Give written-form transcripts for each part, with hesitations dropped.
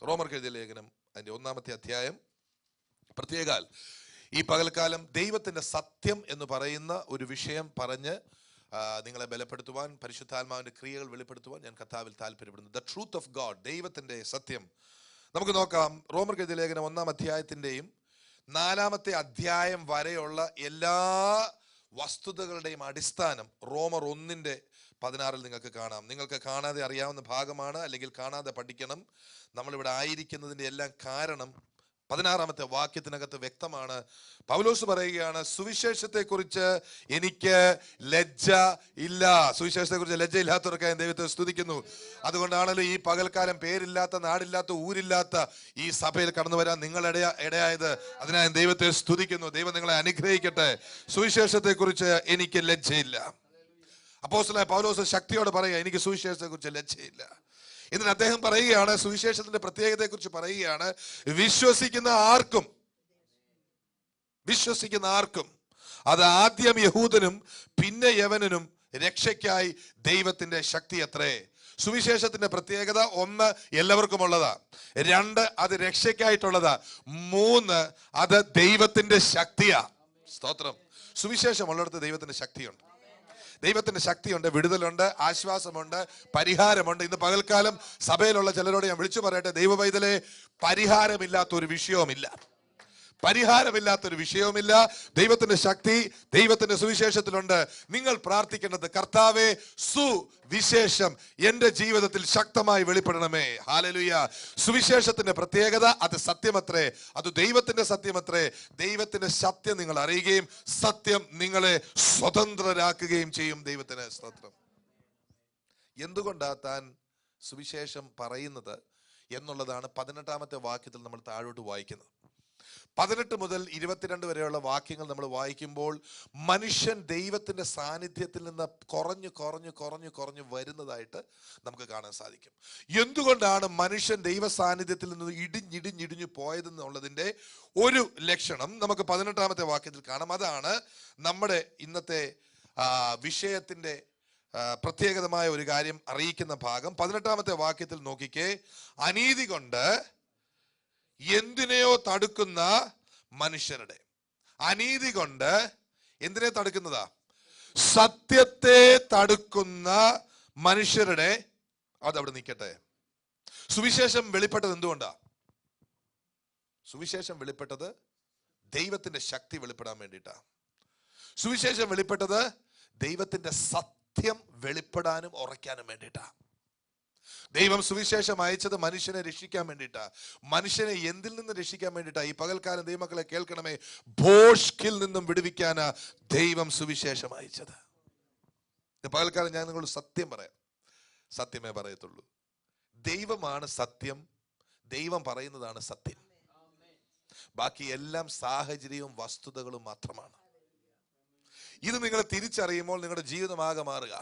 റോമർക്ക് എഴുതിയ ലേഖനം അതിൻ്റെ 1-ാമത്തെ അധ്യായം. പ്രത്യേകാൽ ഈ പകൽക്കാലം ദൈവത്തിൻ്റെ സത്യം എന്ന് പറയുന്ന ഒരു വിഷയം പറഞ്ഞ് നിങ്ങളെ ബലപ്പെടുത്തുവാൻ, പരിശുദ്ധാത്മാവിൻ്റെ ക്രിയകൾ വെളിപ്പെടുത്തുവാൻ ഞാൻ കർത്താവിൽ താല്പര്യപ്പെടുന്നു. ദ ട്രൂത്ത് ഓഫ് ഗോഡ്, ദൈവത്തിൻ്റെ സത്യം. നമുക്ക് നോക്കാം. റോമർക്ക് എഴുതിയ ലേഖനം 1-ാം അധ്യായത്തിൻ്റെയും 4-ാമത്തെ അധ്യായം വരെയുള്ള എല്ലാ വസ്തുതകളുടെയും അടിസ്ഥാനം റോമർ 1:16 നിങ്ങൾക്ക് കാണാം. നിങ്ങൾക്ക് കാണാതെ അറിയാവുന്ന ഭാഗമാണ്, അല്ലെങ്കിൽ കാണാതെ പഠിക്കണം. നമ്മളിവിടെ ആയിരിക്കുന്നതിൻ്റെ എല്ലാം കാരണം 16-ാമത്തെ വാക്യത്തിനകത്ത് വ്യക്തമാണ്. പൗലോസ് പറയുകയാണ്, സുവിശേഷത്തെക്കുറിച്ച് എനിക്ക് ലജ്ജ ഇല്ല. സുവിശേഷത്തെക്കുറിച്ച് ലജ്ജ ഇല്ലാത്തവർക്കായി ദൈവത്തെ സ്തുതിക്കുന്നു. അതുകൊണ്ടാണല്ലോ ഈ പകൽക്കാലം പേരില്ലാത്ത, നാടില്ലാത്ത, ഊരില്ലാത്ത ഈ സഭയിൽ കടന്നു വരാൻ നിങ്ങൾ ഇടയായത്. അതിനായി ദൈവത്തെ സ്തുതിക്കുന്നു. ദൈവം നിങ്ങളെ അനുഗ്രഹിക്കട്ടെ. സുവിശേഷത്തെക്കുറിച്ച് എനിക്ക് ലജ്ജയില്ല. അപ്പോസ്തലനായ പൗലോസ് ശക്തിയോടെ പറയുക, എനിക്ക് സുവിശേഷത്തെക്കുറിച്ച് ലജ്ജയില്ല. എന്നിട്ട് അദ്ദേഹം പറയുകയാണ്, സുവിശേഷത്തിന്റെ പ്രത്യേകതയെക്കുറിച്ച് പറയുകയാണ്, വിശ്വസിക്കുന്ന ആർക്കും അത് ആദ്യം യഹൂദനും പിന്നെ യവനനും രക്ഷയ്ക്കായി ദൈവത്തിന്റെ ശക്തി അത്രേ. സുവിശേഷത്തിന്റെ പ്രത്യേകത 1, എല്ലാവർക്കും ഉള്ളതാ. 2, അത് രക്ഷയ്ക്കായിട്ടുള്ളതാ. 3, അത് ദൈവത്തിന്റെ ശക്തിയാ. സ്തോത്രം. സുവിശേഷം ഉള്ളിടത്ത് ദൈവത്തിന്റെ ശക്തിയുണ്ട്. ദൈവത്തിന്റെ ശക്തിയുണ്ട്, വിടുതലുണ്ട്, ആശ്വാസമുണ്ട്, പരിഹാരമുണ്ട്. ഇന്ന് പകൽക്കാലം സഭയിലുള്ള ചിലരോട് ഞാൻ വിളിച്ചു പറയട്ടെ, ദൈവ പൈതലേ, പരിഹാരമില്ലാത്തൊരു വിഷയവുമില്ല. പരിഹാരമില്ലാത്തൊരു വിഷയവുമില്ല. ദൈവത്തിന്റെ ശക്തി, ദൈവത്തിന്റെ സുവിശേഷത്തിലുണ്ട്. നിങ്ങൾ പ്രാർത്ഥിക്കേണ്ടത്, കർത്താവേ, സുവിശേഷം എന്റെ ജീവിതത്തിൽ ശക്തമായി വെളിപ്പെടണമേ. ഹല്ലേലൂയ. സുവിശേഷത്തിന്റെ പ്രത്യേകത, അത് സത്യമത്രേ, അത് ദൈവത്തിന്റെ സത്യമത്രേ. ദൈവത്തിന്റെ സത്യം നിങ്ങൾ അറിയുകയും സത്യം നിങ്ങളെ സ്വതന്ത്രരാക്കുകയും ചെയ്യും. ദൈവത്തിന് സ്തോത്രം. എന്തുകൊണ്ടാ താൻ സുവിശേഷം പറയുന്നത് എന്നുള്ളതാണ് 18-ാമത്തെ വാക്യത്തിൽ നമ്മൾ താഴോട്ട് വായിക്കുന്നത്. 18 മുതൽ 22 വരെയുള്ള വാക്യങ്ങൾ നമ്മൾ വായിക്കുമ്പോൾ മനുഷ്യൻ ദൈവത്തിന്റെ സാന്നിധ്യത്തിൽ നിന്ന് കുറഞ്ഞു വരുന്നതായിട്ട് നമുക്ക് കാണാൻ സാധിക്കും. എന്തുകൊണ്ടാണ് മനുഷ്യൻ ദൈവ സാന്നിധ്യത്തിൽ നിന്ന് ഇടിഞ്ഞിടിഞ്ഞിടിഞ്ഞു പോയതെന്നുള്ളതിന്റെ ഒരു ലക്ഷണം നമുക്ക് 18-ാമത്തെ വാക്യത്തിൽ കാണാം. അതാണ് നമ്മുടെ ഇന്നത്തെ വിഷയത്തിന്റെ പ്രത്യേകതമായ ഒരു കാര്യം അറിയിക്കുന്ന ഭാഗം. 18-ാമത്തെ വാക്യത്തിൽ നോക്കിക്കേ. അനീതി കൊണ്ട് എന്തിനെയോ തടുക്കുന്ന മനുഷ്യരുടെ, അനീതി കൊണ്ട് എന്തിനെ തടുക്കുന്നതാ? സത്യത്തെ തടുക്കുന്ന മനുഷ്യരുടെ. അതവിടെ നിൽക്കട്ടെ. സുവിശേഷം വെളിപ്പെട്ടത് എന്തുകൊണ്ടാ? സുവിശേഷം വെളിപ്പെട്ടത് ദൈവത്തിന്റെ ശക്തി വെളിപ്പെടാൻ വേണ്ടിയിട്ടാ. സുവിശേഷം വെളിപ്പെട്ടത് ദൈവത്തിന്റെ സത്യം വെളിപ്പെടാനും ഉറയ്ക്കാനും വേണ്ടിയിട്ടാ. ദൈവം സുവിശേഷം അയച്ചത് മനുഷ്യനെ രക്ഷിക്കാൻ വേണ്ടിയിട്ടാ. മനുഷ്യനെ എന്തിൽ നിന്ന് രക്ഷിക്കാൻ വേണ്ടിയിട്ടാ? ഈ പകൽക്കാലം ദൈവമക്കളെ കേൾക്കണമേ, ഭോഷ്കിൽ നിന്നും വിടുവിക്കാനാ ദൈവം സുവിശേഷം അയച്ചത്. പകൽക്കാലം ഞാൻ നിങ്ങളോട് സത്യം പറയാം, സത്യമേ പറയത്തുള്ളൂ. ദൈവമാണ് സത്യം, ദൈവം പറയുന്നതാണ് സത്യം. ബാക്കി എല്ലാം സാഹചര്യവും വസ്തുതകളും മാത്രമാണ്. ഇത് നിങ്ങൾ തിരിച്ചറിയുമ്പോൾ നിങ്ങളുടെ ജീവിതമാകെ മാറുക.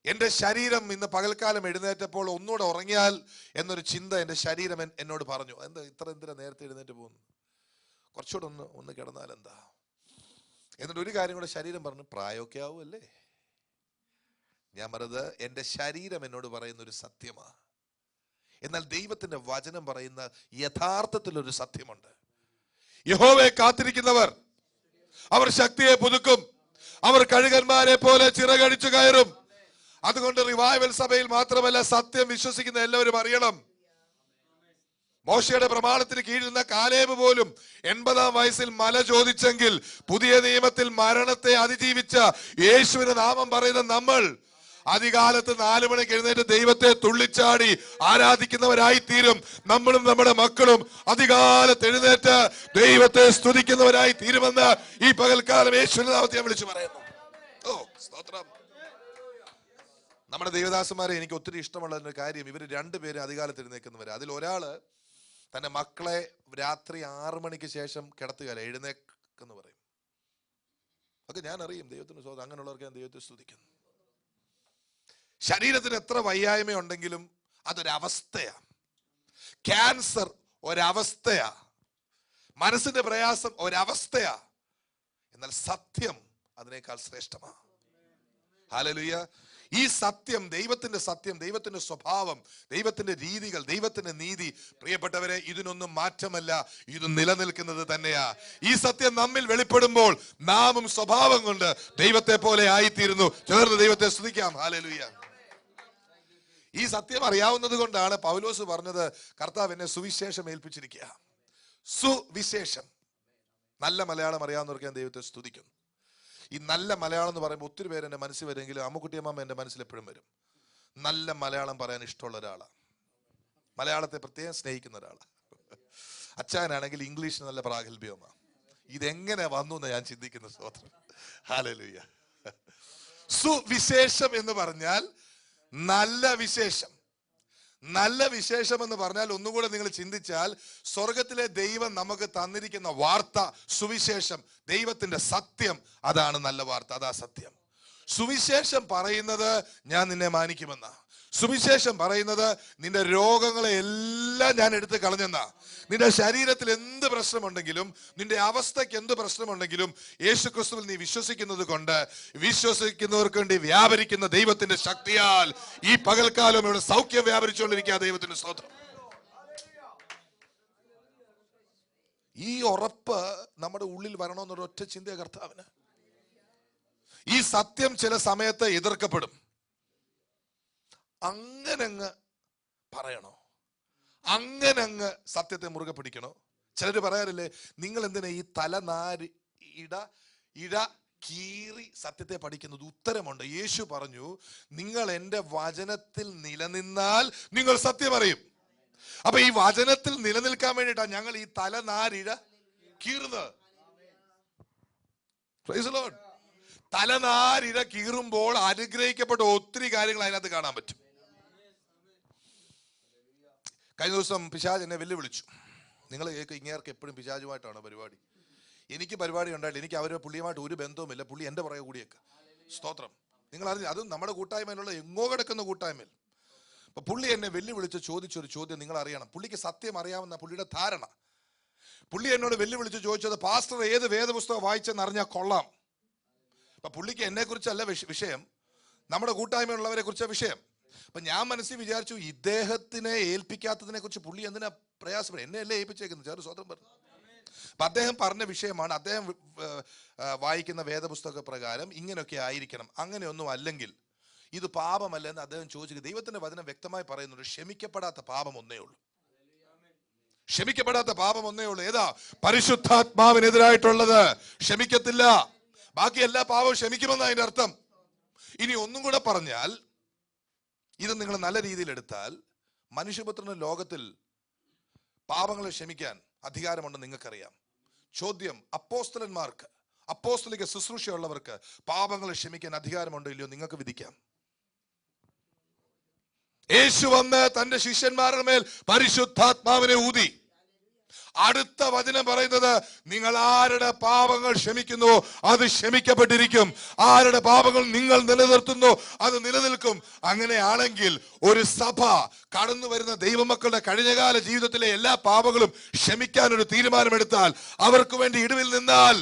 എന്റെ ശരീരം ഇന്ന് പകൽക്കാലം എഴുന്നേറ്റപ്പോൾ ഒന്നുകൂടെ ഉറങ്ങിയാൽ എന്നൊരു ചിന്ത എന്റെ ശരീരം എന്നോട് പറഞ്ഞു. എന്തിനാ നേരത്തെ എഴുന്നേറ്റ് പോകുന്നു? കുറച്ചുകൂടെ ഒന്ന് കിടന്നാൽ എന്താ? എന്നിട്ട് ഒരു കാര്യം കൂടെ ശരീരം പറഞ്ഞു, പ്രായമൊക്കെ ആവുമല്ലേ. ഞാൻ പറഞ്ഞത് എന്റെ ശരീരം എന്നോട് പറയുന്ന ഒരു സത്യമാണ്. എന്നാൽ ദൈവത്തിന്റെ വചനം പറയുന്ന യഥാർത്ഥത്തിലൊരു സത്യമുണ്ട്. യഹോവയെ കാത്തിരിക്കുന്നവർ അവർ ശക്തിയെ പുതുക്കും, അവർ കഴുകന്മാരെ പോലെ ചിറകടിച്ചു കയറും. അതുകൊണ്ട് റിവൈവൽ സഭയിൽ മാത്രമല്ല, സത്യം വിശ്വസിക്കുന്ന എല്ലാവരും അറിയണം. മോശയുടെ പ്രമാണത്തിന് കീഴിൽ നിന്ന കാലേബ് പോലും 80-ാം വയസ്സിൽ മല ചോദിച്ചെങ്കിൽ, പുതിയ നിയമത്തിൽ മരണത്തെ അതിജീവിച്ച യേശുവിന്റെ നാമം പറയുന്ന നമ്മൾ അതികാലത്ത് 4 മണിക്ക് എഴുന്നേറ്റ് ദൈവത്തെ തുള്ളിച്ചാടി ആരാധിക്കുന്നവരായി തീരും. നമ്മളും നമ്മുടെ മക്കളും അതികാലത്ത് എഴുന്നേറ്റ് ദൈവത്തെ സ്തുതിക്കുന്നവരായി തീരുമെന്ന് ഈ പകൽക്കാലം യേശുവിന്റെ നാമത്തെ വിളിച്ചു പറയുന്നു. ഓ സ്തോത്രം. നമ്മുടെ ദേവദാസന്മാരെ എനിക്ക് ഒത്തിരി ഇഷ്ടമുള്ള ഒരു കാര്യം, ഇവർ 2 പേരും അധികാലത്ത് എഴുന്നേൽക്കുന്നവര്. അതിൽ ഒരാള് തന്റെ മക്കളെ രാത്രി 6 മണിക്ക് ശേഷം കിടത്തുകയല്ല, എഴുന്നേക്കെന്ന് പറയും. അതൊക്കെ ഞാൻ അറിയും. ദൈവത്തിന് സ്വന്തം അങ്ങനെയുള്ളവർക്ക് ഞാൻ ദൈവത്തെ സ്തുതിക്കുന്നു. ശരീരത്തിന് എത്ര വയ്യായ്മയുണ്ടെങ്കിലും അതൊരവസ്ഥയാ. ക്യാൻസർ ഒരവസ്ഥയാ, മനസ്സിന്റെ പ്രയാസം ഒരവസ്ഥയാ. എന്നാൽ സത്യം അതിനേക്കാൾ ശ്രേഷ്ഠമാണ്. ഹല്ലേലൂയ. ഈ സത്യം, ദൈവത്തിന്റെ സത്യം, ദൈവത്തിന്റെ സ്വഭാവം, ദൈവത്തിന്റെ രീതികൾ, ദൈവത്തിന്റെ നീതി, പ്രിയപ്പെട്ടവരെ, ഇതിനൊന്നും മാറ്റമല്ല, ഇത് നിലനിൽക്കുന്നത് തന്നെയാ. ഈ സത്യം നമ്മിൽ വെളിപ്പെടുമ്പോൾ നാമും സ്വഭാവം കൊണ്ട് ദൈവത്തെ പോലെ ആയിത്തീരുന്നു. ചേർന്ന് ദൈവത്തെ സ്തുതിക്കാം. ഹല്ലേലൂയ. ഈ സത്യം അറിയാവുന്നത് കൊണ്ടാണ് പൗലോസ് പറഞ്ഞത്, കർത്താവ് എന്നെ സുവിശേഷം ഏൽപ്പിച്ചിരിക്കുക. സുവിശേഷം. നല്ല മലയാളം അറിയാവുന്നവർക്ക് ഞാൻ ദൈവത്തെ സ്തുതിക്കുന്നു. ഈ നല്ല മലയാളം എന്ന് പറയുമ്പോൾ ഒത്തിരി പേര് എൻ്റെ മനസ്സിൽ വരുമെങ്കിലും അമ്മുക്കുട്ടിയമ്മ എൻ്റെ മനസ്സിൽ എപ്പോഴും വരും. നല്ല മലയാളം പറയാൻ ഇഷ്ടമുള്ള ഒരാളാണ്, മലയാളത്തെ പ്രത്യേകം സ്നേഹിക്കുന്ന ഒരാളാണ്. അച്ഛനാണെങ്കിൽ ഇംഗ്ലീഷ് നല്ല പ്രാഗൽഭ്യമാണ്. ഇതെങ്ങനെ വന്നു എന്ന് ഞാൻ ചിന്തിക്കുന്ന സ്തോത്രം. ഹല്ലേലൂയ. സുവിശേഷം എന്ന് പറഞ്ഞാൽ നല്ല വിശേഷം. നല്ല വിശേഷം എന്ന് പറഞ്ഞാൽ ഒന്നുകൂടെ നിങ്ങൾ ചിന്തിച്ചാൽ, സ്വർഗത്തിലെ ദൈവം നമുക്ക് തന്നിരിക്കുന്ന വാർത്ത, സുവിശേഷം, ദൈവത്തിന്റെ സത്യം, അതാണ് നല്ല വാർത്ത, അതാ സത്യം. സുവിശേഷം പറയുന്നത് ഞാൻ നിന്നെ മാനിക്കുമെന്നാ. സുവിശേഷം പറയുന്നത് നിന്റെ രോഗങ്ങളെ എല്ലാം ഞാൻ എടുത്ത് കളഞ്ഞെന്നാ. നിന്റെ ശരീരത്തിൽ എന്ത് പ്രശ്നമുണ്ടെങ്കിലും, നിന്റെ അവസ്ഥയ്ക്ക് എന്ത് പ്രശ്നമുണ്ടെങ്കിലും, യേശുക്രിസ്തുവിൽ നീ വിശ്വസിക്കുന്നത് കൊണ്ട്, വിശ്വസിക്കുന്നവർക്ക് വേണ്ടി വ്യാപരിക്കുന്ന ദൈവത്തിന്റെ ശക്തിയാൽ ഈ പകൽക്കാലം ഇവിടെ സൗഖ്യം വ്യാപരിച്ചുകൊണ്ടിരിക്കുക. ദൈവത്തിന്റെ സ്തോത്രം. ഈ ഉറപ്പ് നമ്മുടെ ഉള്ളിൽ വരണമെന്നൊരു ഒറ്റ ചിന്ത കർത്താവിന്. ഈ സത്യം ചില സമയത്ത് എതിർക്കപ്പെടും. അങ്ങനങ്ങ് പറയണോ? അങ്ങനങ്ങ് സത്യത്തെ മുറുകെ പിടിക്കണോ? ചിലര് പറയാറില്ലേ, നിങ്ങൾ എന്തിനാ ഈ തലനാരി ഇഴ കീറി സത്യത്തെ പഠിക്കുന്നത്? ഉത്തരമുണ്ട്. യേശു പറഞ്ഞു, നിങ്ങൾ എൻ്റെ വചനത്തിൽ നിലനിന്നാൽ നിങ്ങൾ സത്യം അറിയും. അപ്പൊ ഈ വചനത്തിൽ നിലനിൽക്കാൻ വേണ്ടിയിട്ടാണ് ഞങ്ങൾ ഈ തലനാരിഴ കീറുന്നത്. Praise the lord. തലനാരിഴ കീറുമ്പോൾ അനുഗ്രഹിക്കപ്പെട്ട ഒത്തിരി കാര്യങ്ങൾ അതിനകത്ത് കാണാൻ പറ്റും. കഴിഞ്ഞ ദിവസം പിശാച് എന്നെ വെല്ലുവിളിച്ചു. നിങ്ങൾ കേൾക്കും, ഇങ്ങേർക്ക് എപ്പോഴും പിശാചുമായിട്ടാണ് പരിപാടി. എനിക്ക് പരിപാടി ഉണ്ടായില്ല, എനിക്ക് അവരുടെ പുള്ളിയുമായിട്ട് ഒരു ബന്ധവുമില്ല. പുള്ളി എൻ്റെ പുറകെ കൂടിയേക്ക്. സ്തോത്രം. നിങ്ങൾ അറിഞ്ഞു, അതും നമ്മുടെ കൂട്ടായ്മയിലുള്ള എങ്ങോ കിടക്കുന്ന കൂട്ടായ്മയിൽ. അപ്പൊ പുള്ളി എന്നെ വെല്ലുവിളിച്ച് ചോദിച്ചൊരു ചോദ്യം നിങ്ങൾ അറിയണം. പുള്ളിക്ക് സത്യം അറിയാമെന്ന പുള്ളിയുടെ ധാരണ. പുള്ളി എന്നോട് വെല്ലുവിളിച്ച് ചോദിച്ചത്, പാസ്റ്റർ ഏത് വേദപുസ്തകം വായിച്ചെന്ന് അറിഞ്ഞാൽ കൊള്ളാം. അപ്പൊ പുള്ളിക്ക് എന്നെ കുറിച്ചല്ല വിഷയം, നമ്മുടെ കൂട്ടായ്മയുള്ളവരെ കുറിച്ച വിഷയം. അപ്പൊ ഞാൻ മനസ്സിൽ വിചാരിച്ചു, ഇദ്ദേഹത്തിനെ ഏൽപ്പിക്കാത്തതിനെ കുറിച്ച് പുള്ളി എന്തിനാ പ്രയാസപ്പെടും? എന്നെ അല്ലേ ഏൽപ്പിച്ചേക്കുന്നത്? ചേർന്ന് സ്വതന്ത്രം പറഞ്ഞു. അപ്പൊ അദ്ദേഹം പറഞ്ഞ വിഷയമാണ്, അദ്ദേഹം വായിക്കുന്ന വേദപുസ്തക പ്രകാരം ഇങ്ങനെയൊക്കെ ആയിരിക്കണം, അങ്ങനെയൊന്നും അല്ലെങ്കിൽ ഇത് പാപമല്ലെന്ന് അദ്ദേഹം ചോദിച്ചു. ദൈവത്തിന്റെ വചനം വ്യക്തമായി പറയുന്നുണ്ട്, ക്ഷമിക്കപ്പെടാത്ത പാപം ഒന്നേ ഉള്ളൂ. ക്ഷമിക്കപ്പെടാത്ത പാപം ഒന്നേ ഉള്ളൂ. ഏതാ? പരിശുദ്ധാത്മാവിനെതിരായിട്ടുള്ളത് ക്ഷമിക്കത്തില്ല. ബാക്കി എല്ലാ പാപവും ക്ഷമിക്കുമെന്ന് അതിന്റെ അർത്ഥം. ഇനി ഒന്നും കൂടെ പറഞ്ഞാൽ, ഇത് നിങ്ങൾ നല്ല രീതിയിൽ എടുത്താൽ, മനുഷ്യപുത്രന് ലോകത്തിൽ പാപങ്ങളെ ക്ഷമിക്കാൻ അധികാരമുണ്ടെന്ന് നിങ്ങൾക്കറിയാം. ചോദ്യം, അപ്പോസ്തലന്മാർക്ക്, അപ്പോസ്തലിക ശുശ്രൂഷയുള്ളവർക്ക് പാപങ്ങളെ ക്ഷമിക്കാൻ അധികാരമുണ്ടോ ഇല്ലയോ നിങ്ങൾക്ക് വിധിക്കാം. യേശു വന്ന് തന്റെ ശിഷ്യന്മാരുടെ മേൽ പരിശുദ്ധാത്മാവിനെ ഊതി. അടുത്ത വചനം പറയുന്നത്, നിങ്ങൾ ആരുടെ പാപങ്ങൾ ക്ഷമിക്കുന്നു അത് ക്ഷമിക്കപ്പെട്ടിരിക്കും, ആരുടെ പാപങ്ങൾ നിങ്ങൾ നിലനിർത്തുന്നു അത് നിലനിൽക്കും. അങ്ങനെയാണെങ്കിൽ ഒരു സഭ കടന്നു വരുന്ന ദൈവമക്കളുടെ കഴിഞ്ഞകാല ജീവിതത്തിലെ എല്ലാ പാപങ്ങളും ക്ഷമിക്കാൻ ഒരു തീരുമാനമെടുത്താൽ, അവർക്ക് വേണ്ടി ഇടിവിൽ നിന്നാൽ,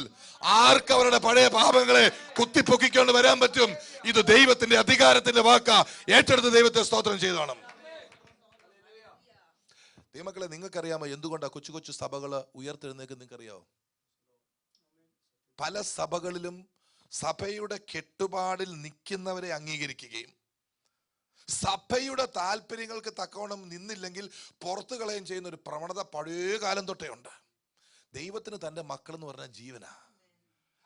ആർക്ക് അവരുടെ പഴയ പാപങ്ങളെ കുത്തിപ്പൊക്കിക്കൊണ്ട് വരാൻ പറ്റും? ഇത് ദൈവത്തിന്റെ അധികാരത്തിന്റെ വാക്കാ. ഏറ്റെടുത്ത് ദൈവത്തെ സ്തോത്രം ചെയ്തോണം. ദൈവമക്കളെ, നിങ്ങൾക്കറിയാമോ എന്തുകൊണ്ടാണ് കൊച്ചു കൊച്ചു സഭകൾ ഉയർത്തെഴുന്നേൽക്കുന്നത്? നിങ്ങൾക്കറിയാമോ? പല സഭകളിലും സഭയുടെ കെട്ടുപാടിൽ നിൽക്കുന്നവരെ അംഗീകരിക്കുകയും സഭയുടെ താല്പര്യങ്ങൾക്ക് തക്കവണ്ണം നിന്നില്ലെങ്കിൽ പുറത്തു കളയുകയും ചെയ്യുന്ന ഒരു പ്രവണത പഴയ കാലം തൊട്ടേ ഉണ്ട്. ദൈവത്തിന് തൻ്റെ മക്കൾ എന്ന് പറഞ്ഞാൽ ജീവനാ.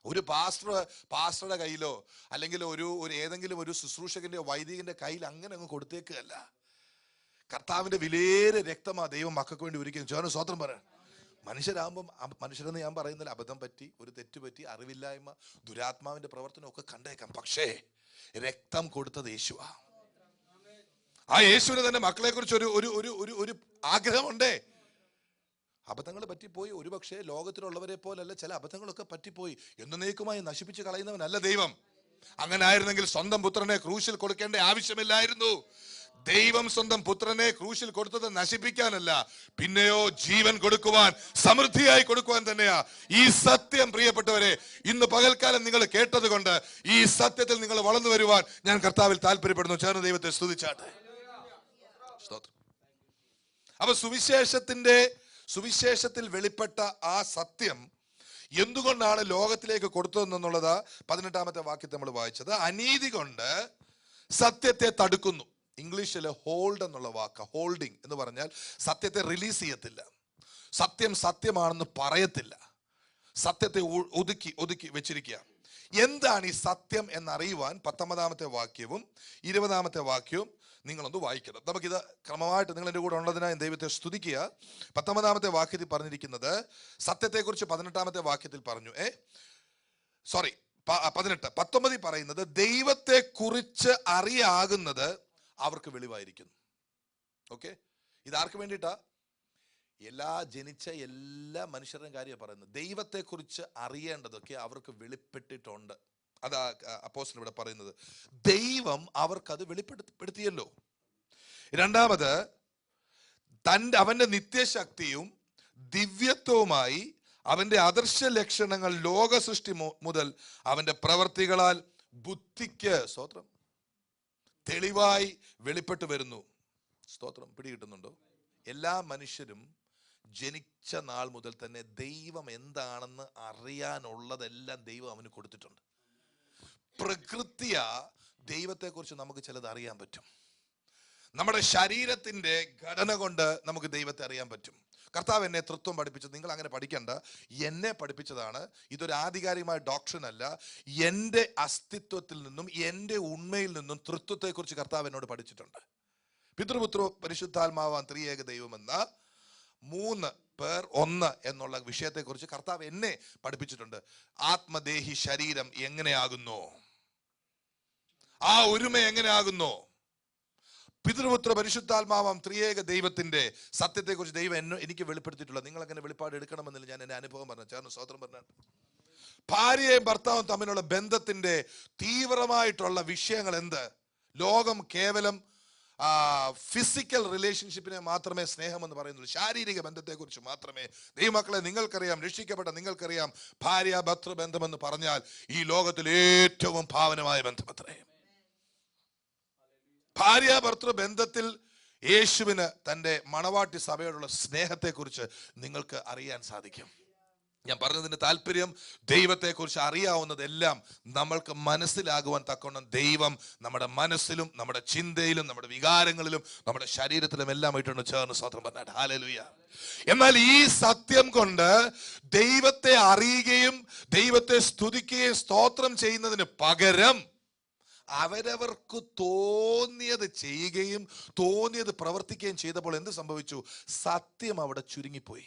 ഒരു പാസ്റ്ററുടെ കയ്യിലോ അല്ലെങ്കിൽ ഒരു ഏതെങ്കിലും ഒരു ശുശ്രൂഷകന്റെ വൈദികന്റെ കയ്യിൽ അങ്ങനെ അങ്ങ് കൊടുത്തേക്കല്ല. കർത്താവിന്റെ വിലയേറെ രക്തമാ ദൈവം മക്കൾക്ക് വേണ്ടി ഒരിക്കലും. ചോദിച്ചു സ്വതന്ത്രം പറയാം. മനുഷ്യരാകുമ്പം, മനുഷ്യരെന്ന് ഞാൻ പറയുന്നില്ല, അബദ്ധം പറ്റി, ഒരു തെറ്റ് പറ്റി, അറിവില്ലായ്മ, ദുരാത്മാവിന്റെ പ്രവർത്തനം ഒക്കെ കണ്ടേക്കാം. പക്ഷേ രക്തം കൊടുത്തത് യേശുവാ. ആ യേശുവിന് തന്നെ മക്കളെ കുറിച്ച് ഒരു ആഗ്രഹമുണ്ടേ. അബദ്ധങ്ങൾ പറ്റിപ്പോയി. ഒരുപക്ഷെ ലോകത്തിലുള്ളവരെ പോലല്ല, ചില അബദ്ധങ്ങളൊക്കെ പറ്റിപ്പോയി. എന്നേക്കുമായി നശിപ്പിച്ച് കളയുന്നവനല്ല ദൈവം. അങ്ങനെ ആയിരുന്നെങ്കിൽ സ്വന്തം പുത്രനെ ക്രൂശിൽ കൊടുക്കേണ്ട ആവശ്യമില്ലായിരുന്നു. ദൈവം സ്വന്തം പുത്രനെ ക്രൂശിൽ കൊടുത്തത് നശിപ്പിക്കാനല്ല, പിന്നെയോ ജീവൻ കൊടുക്കുവാൻ, സമൃദ്ധിയായി കൊടുക്കുവാൻ തന്നെയാ. ഈ സത്യം പ്രിയപ്പെട്ടവരെ ഇന്ന് പകൽക്കാലം നിങ്ങൾ കേട്ടത് കൊണ്ട് ഈ സത്യത്തിൽ നിങ്ങൾ വളർന്നു വരുവാൻ ഞാൻ കർത്താവിൽ താല്പര്യപ്പെടുന്നു. ചേർന്ന് ദൈവത്തെ സ്തുതിച്ചാട്ടെ. സ്തോത്രം. അപ്പൊ സുവിശേഷത്തിൽ വെളിപ്പെട്ട ആ സത്യം എന്തുകൊണ്ടാണ് ലോകത്തിലേക്ക് കൊടുത്തതെന്നുള്ളത് 18-ാമത്തെ വാക്യത്തെ നമ്മൾ വായിച്ചത്. അനീതി കൊണ്ട് സത്യത്തെ തടുക്കുന്നു. ഇംഗ്ലീഷിൽ ഹോൾഡ് എന്നുള്ള വാക്ക്, ഹോൾഡിങ് എന്ന് പറഞ്ഞാൽ സത്യത്തെ റിലീസ് ചെയ്യത്തില്ല, സത്യം സത്യമാണെന്ന് പറയത്തില്ല, സത്യത്തെ ഒതുക്കി വെച്ചിരിക്കുക. എന്താണ് ഈ സത്യം എന്നറിയുവാൻ 19-ാമത്തെ വാക്യവും 20-ാമത്തെ വാക്യവും നിങ്ങളൊന്ന് വായിക്കണം. നമുക്കിത് ക്രമമായിട്ട് നിങ്ങൾ എൻ്റെ കൂടെ ഉള്ളതിനായി ദൈവത്തെ സ്തുതിക്കുക. 19-ാമത്തെ വാക്യത്തിൽ പറഞ്ഞിരിക്കുന്നത് സത്യത്തെക്കുറിച്ച് 18-ാമത്തെ വാക്യത്തിൽ പറഞ്ഞു. 19 പറയുന്നത് ദൈവത്തെ കുറിച്ച് അറിയാകുന്നത് അവർക്ക് വെളിവായിരിക്കുന്നു. ഓക്കെ, ഇതാർക്ക് വേണ്ടിയിട്ടാ? ജനിച്ച എല്ലാ മനുഷ്യരുടെയും കാര്യമാണ് പറയുന്നത്. ദൈവത്തെക്കുറിച്ച് അറിയേണ്ടതൊക്കെ അവർക്ക് വെളിപ്പെട്ടിട്ടുണ്ട്. അതാ അപ്പോസ്തലൻ ഇവിടെ പറയുന്നത്. ദൈവം അവർക്കത് വെളിപ്പെടുത്തിയല്ലോ. രണ്ടാമത്, അവന്റെ നിത്യശക്തിയും ദിവ്യത്വവുമായി അവന്റെ അദർശ ലക്ഷണങ്ങൾ ലോക സൃഷ്ടി മുതൽ അവന്റെ പ്രവർത്തികളാൽ ബുദ്ധിക്ക് സ്തോത്രം തെളിവായി വെളിപ്പെട്ടു വരുന്നു. സ്തോത്രം. പിടികിട്ടുന്നുണ്ടോ? എല്ലാ മനുഷ്യരും ജനിച്ച നാൾ മുതൽ തന്നെ ദൈവം എന്താണെന്ന് അറിയാനുള്ളതെല്ലാം ദൈവം അവന് കൊടുത്തിട്ടുണ്ട്. പ്രകൃതിയ ദൈവത്തെക്കുറിച്ച് നമുക്ക് ചിലത് അറിയാൻ പറ്റും. നമ്മുടെ ശരീരത്തിന്റെ ഘടന കൊണ്ട് നമുക്ക് ദൈവത്തെ അറിയാൻ പറ്റും. കർത്താവ് എന്നെ തൃത്വം പഠിപ്പിച്ചത്. നിങ്ങൾ അങ്ങനെ പഠിക്കണ്ട, എന്നെ പഠിപ്പിച്ചതാണ്. ഇതൊരു ആധികാരികമായ ഡോക്ട്രിൻ അല്ല. എൻ്റെ അസ്തിത്വത്തിൽ നിന്നും എൻ്റെ ഉണ്മയിൽ നിന്നും തൃത്വത്തെക്കുറിച്ച് കർത്താവ് എന്നോട് പഠിച്ചിട്ടുണ്ട്. പിതൃപുത്രോ പരിശുദ്ധാത്മാവാൻ ത്രിയേക ദൈവമെന്ന 3 പേർ 1 എന്നുള്ള വിഷയത്തെക്കുറിച്ച് കർത്താവ് എന്നെ പഠിപ്പിച്ചിട്ടുണ്ട്. ആത്മദേഹി ശരീരം എങ്ങനെയാകുന്നു, ആ ഒരുമ എങ്ങനെയാകുന്നു, പിതൃപുത്ര പരിശുദ്ധാത്മാവാം ത്രിയേക ദൈവത്തിന്റെ സത്യത്തെക്കുറിച്ച് ദൈവം എനിക്ക് വെളിപ്പെടുത്തിയിട്ടുള്ളത്. നിങ്ങൾ അങ്ങനെ വെളിപ്പാട് എടുക്കണമെന്നില്ല. ഞാൻ എൻ്റെ അനുഭവം പറഞ്ഞു. ചേർന്ന് സ്വതന്ത്രം പറഞ്ഞാൽ ഭാര്യയും ഭർത്താവും തമ്മിലുള്ള ബന്ധത്തിന്റെ തീവ്രമായിട്ടുള്ള വിഷയങ്ങൾ എന്ത്? ലോകം കേവലം ഫിസിക്കൽ റിലേഷൻഷിപ്പിനെ മാത്രമേ സ്നേഹമെന്ന് പറയുന്നുള്ളൂ. ശാരീരിക ബന്ധത്തെക്കുറിച്ച് മാത്രമേ. ദൈവമക്കളെ, നിങ്ങൾക്കറിയാം, രക്ഷിക്കപ്പെട്ട നിങ്ങൾക്കറിയാം, ഭാര്യ ഭർത്തൃ ബന്ധമെന്ന് പറഞ്ഞാൽ ഈ ലോകത്തിൽ ഏറ്റവും ഭാവനമായ ബന്ധമത്രേ. ഭാര്യ ഭർത്തൃ ബന്ധത്തിൽ യേശുവിന് തൻ്റെ മണവാട്ടി സഭയോടുള്ള സ്നേഹത്തെക്കുറിച്ച് നിങ്ങൾക്ക് അറിയാൻ സാധിക്കും. ഞാൻ പറഞ്ഞതിന്റെ താല്പര്യം, ദൈവത്തെക്കുറിച്ച് അറിയാവുന്നതെല്ലാം നമ്മൾക്ക് മനസ്സിലാകുവാൻ തക്കവണ്ണം ദൈവം നമ്മുടെ മനസ്സിലും നമ്മുടെ ചിന്തയിലും നമ്മുടെ വികാരങ്ങളിലും നമ്മുടെ ശരീരത്തിലും എല്ലാം ആയിട്ടുണ്ട്. ചേർന്ന് സ്വതന്ത്രം പറഞ്ഞാൽ ഹല്ലേലൂയ. എന്നാൽ ഈ സത്യം കൊണ്ട് ദൈവത്തെ അറിയുകയും ദൈവത്തെ സ്തുതിക്കുകയും സ്തോത്രം ചെയ്യുന്നതിന് പകരം അവരവർക്ക് തോന്നിയത് ചെയ്യുകയും തോന്നിയത് പ്രവർത്തിക്കുകയും ചെയ്തപ്പോൾ എന്ത് സംഭവിച്ചു? സത്യം അവിടെ ചുരുങ്ങിപ്പോയി.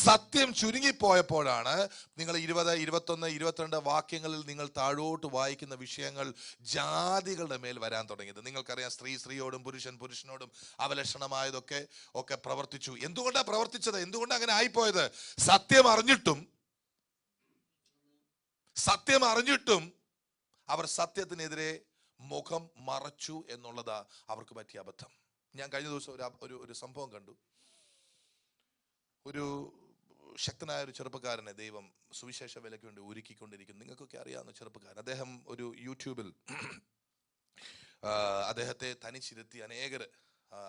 സത്യം ചുരുങ്ങിപ്പോയപ്പോഴാണ് നിങ്ങൾ 20, 21, 22 വാക്യങ്ങളിൽ നിങ്ങൾ താഴോട്ട് വായിക്കുന്ന വിഷയങ്ങൾ ജാതികളുടെ മേൽ വരാൻ തുടങ്ങിയത്. നിങ്ങൾക്കറിയാം, സ്ത്രീയോടും പുരുഷനോടും അവലക്ഷണമായതൊക്കെ പ്രവർത്തിച്ചു. എന്തുകൊണ്ടാണ് പ്രവർത്തിച്ചത്? എന്തുകൊണ്ടാണ് അങ്ങനെ ആയിപ്പോയത്? സത്യം അറിഞ്ഞിട്ടും അവർ സത്യത്തിനെതിരെ മുഖം മറച്ചു എന്നുള്ളതാ അവർക്ക് പറ്റിയ അബദ്ധം. ഞാൻ കഴിഞ്ഞ ദിവസം ഒരു സംഭവം കണ്ടു. ഒരു ശക്തനായ ഒരു ചെറുപ്പക്കാരനെ ദൈവം സുവിശേഷ വേലയ്ക്ക് വേണ്ടി ഒരുക്കിക്കൊണ്ടിരിക്കുന്നു. നിങ്ങൾക്കൊക്കെ അറിയാവുന്ന ചെറുപ്പക്കാരൻ. അദ്ദേഹം ഒരു യൂട്യൂബിൽ അദ്ദേഹത്തെ തനിച്ചിരുത്തി അനേകർ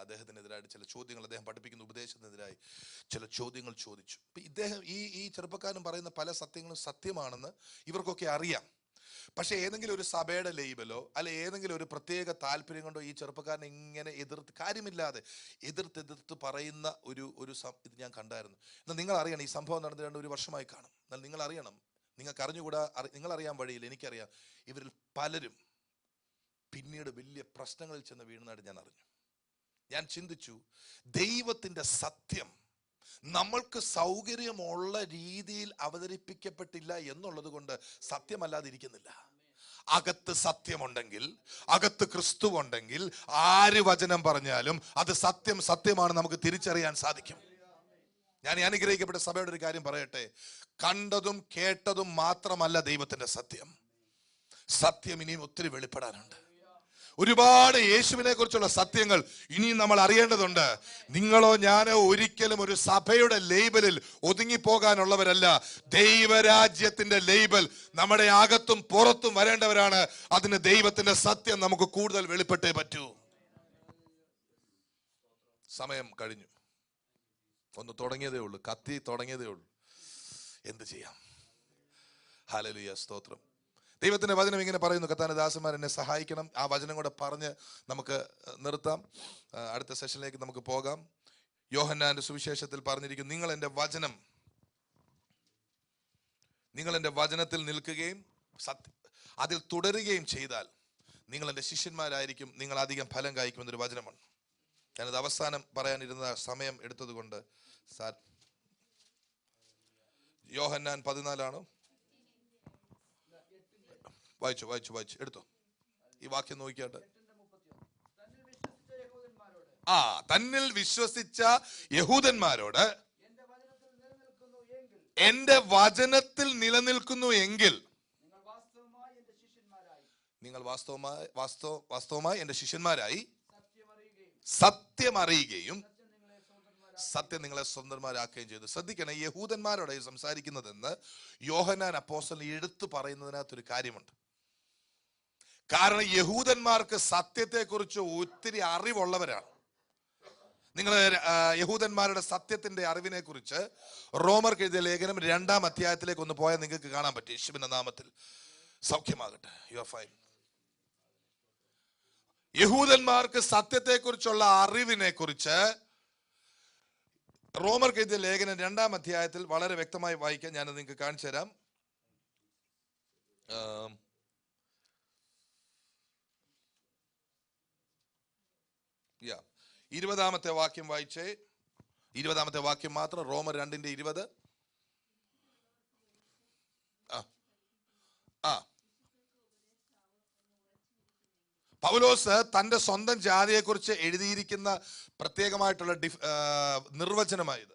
അദ്ദേഹത്തിനെതിരായിട്ട് ചില ചോദ്യങ്ങൾ, അദ്ദേഹം പഠിപ്പിക്കുന്ന ഉപദേശത്തിനെതിരായി ചില ചോദ്യങ്ങൾ ചോദിച്ചു. ഇദ്ദേഹം ഈ ചെറുപ്പക്കാരൻ പറയുന്ന പല സത്യങ്ങളും സത്യമാണെന്ന് ഇവർക്കൊക്കെ അറിയാം. പക്ഷെ ഏതെങ്കിലും ഒരു സഭയുടെ ലേബലോ അല്ലെ ഏതെങ്കിലും ഒരു പ്രത്യേക താല്പര്യം കൊണ്ടോ ഈ ചെറുപ്പക്കാരനെ ഇങ്ങനെ കാര്യമില്ലാതെ എതിർത്ത് പറയുന്ന ഒരു ഇത് ഞാൻ കണ്ടായിരുന്നു. എന്നാൽ നിങ്ങൾ അറിയണം, ഈ സംഭവം നടന്നിട്ട് 1 വർഷമായി കാണും. എന്നാൽ നിങ്ങൾ അറിയണം, നിങ്ങൾക്ക് അറിഞ്ഞുകൂടാ, നിങ്ങളറിയാൻ വഴിയിൽ എനിക്കറിയാം, ഇവരിൽ പലരും പിന്നീട് വലിയ പ്രശ്നങ്ങളിൽ ചെന്ന് വീഴുന്നതായിട്ട് ഞാൻ അറിഞ്ഞു. ഞാൻ ചിന്തിച്ചു, ദൈവത്തിന്റെ സത്യം നമ്മൾക്ക് സൗകര്യമുള്ള രീതിയിൽ അവതരിപ്പിക്കപ്പെട്ടില്ല എന്നുള്ളത് കൊണ്ട് സത്യമല്ലാതിരിക്കുന്നില്ല. അകത്ത് സത്യമുണ്ടെങ്കിൽ, അകത്ത് ക്രിസ്തു ഉണ്ടെങ്കിൽ, ആര് വചനം പറഞ്ഞാലും അത് സത്യമാണ് നമുക്ക് തിരിച്ചറിയാൻ സാധിക്കും. ഞാൻ അനുഗ്രഹിക്കപ്പെട്ട സഭയുടെ ഒരു കാര്യം പറയട്ടെ. കണ്ടതും കേട്ടതും മാത്രമല്ല ദൈവത്തിന്റെ സത്യം. സത്യം ഇനിയും ഒത്തിരി വെളിപ്പെടാനുണ്ട്. ഒരുപാട് യേശുവിനെ കുറിച്ചുള്ള സത്യങ്ങൾ ഇനിയും നമ്മൾ അറിയേണ്ടതുണ്ട്. നിങ്ങളോ ഞാനോ ഒരിക്കലും ഒരു സഭയുടെ ലേബലിൽ ഒതുങ്ങിപ്പോകാനുള്ളവരല്ല. ദൈവരാജ്യത്തിന്റെ ലേബൽ നമ്മുടെ അകത്തും പുറത്തും വരേണ്ടവരാണ്. അതിന് ദൈവത്തിന്റെ സത്യം നമുക്ക് കൂടുതൽ വെളിപ്പെട്ടേ പറ്റൂ. സമയം കഴിഞ്ഞു. ഒന്ന് തുടങ്ങിയതേ ഉള്ളൂ, കത്തി തുടങ്ങിയതേ ഉള്ളൂ. എന്ത് ചെയ്യാം? ഹല്ലേലൂയ, സ്തോത്രം. ദൈവത്തിന്റെ വചനം ഇങ്ങനെ പറയുന്നു, കർത്താവിന്റെ ദാസന്മാർ എന്നെ സഹായിക്കണം. ആ വചനം കൂടെ പറഞ്ഞ് നമുക്ക് നിർത്താം. അടുത്ത സെഷനിലേക്ക് നമുക്ക് പോകാം. യോഹന്നാന്റെ സുവിശേഷത്തിൽ പറഞ്ഞിരിക്കുന്നു, നിങ്ങൾ എൻ്റെ വചനത്തിൽ നിൽക്കുകയും അതിൽ തുടരുകയും ചെയ്താൽ നിങ്ങൾ എൻ്റെ ശിഷ്യന്മാരായിരിക്കും, നിങ്ങൾ അധികം ഫലം കായ്ക്കുമെന്നൊരു വചനമാണ്. ഞാനത് അവസാനം പറയാനിരുന്ന സമയം എടുത്തത് കൊണ്ട് യോഹന്നാൻ 14 വായിച്ചു എടുത്തോ. ഈ വാക്യം നോക്കിയാട്ട്, തന്നിൽ വിശ്വസിച്ച യഹൂദന്മാരോട് എന്റെ വചനത്തിൽ നിലനിൽക്കുന്നു എങ്കിൽ നിങ്ങൾ വാസ്തവമായി എന്റെ ശിഷ്യന്മാരായി സത്യം അറിയുകയും സത്യം നിങ്ങളെ സ്വന്തന്മാരാക്കുകയും ചെയ്തു. ശ്രദ്ധിക്കണം, യഹൂദന്മാരോട് സംസാരിക്കുന്നതെന്ന് യോഹന്നാൻ അപ്പോസ്തലൻ എടുത്തു പറയുന്നതിനകത്തൊരു കാര്യമുണ്ട്. കാരണം യഹൂദന്മാർക്ക് സത്യത്തെക്കുറിച്ച് ഒത്തിരി അറിവുള്ളവരാണ്. നിങ്ങൾ യഹൂദന്മാരുടെ സത്യത്തിന്റെ അറിവിനെ കുറിച്ച് റോമർക്ക് എഴുതിയ ലേഖനം 2-ാം അധ്യായത്തിലേക്ക് ഒന്ന് പോയാൽ നിങ്ങൾക്ക് കാണാൻ പറ്റും. യേശുവിന്റെ നാമത്തിൽ സൗഖ്യമാകട്ടെ. You are fine. യഹൂദന്മാർക്ക് സത്യത്തെക്കുറിച്ചുള്ള അറിവിനെ കുറിച്ച് റോമർക്ക് എഴുതിയ ലേഖനം 2-ാം അധ്യായത്തിൽ വളരെ വ്യക്തമായി വായിക്കാൻ ഞാൻ നിങ്ങൾക്ക് കാണിച്ചു തരാം. 20-ാമത്തെ വാക്യം വായിച്ചേ. 20-ാമത്തെ വാക്യം മാത്രം, റോമർ 2:20. പൗലോസ് തന്റെ സ്വന്തം ജാതിയെ കുറിച്ച് എഴുതിയിരിക്കുന്ന പ്രത്യേകമായിട്ടുള്ള നിർവചനമായത്.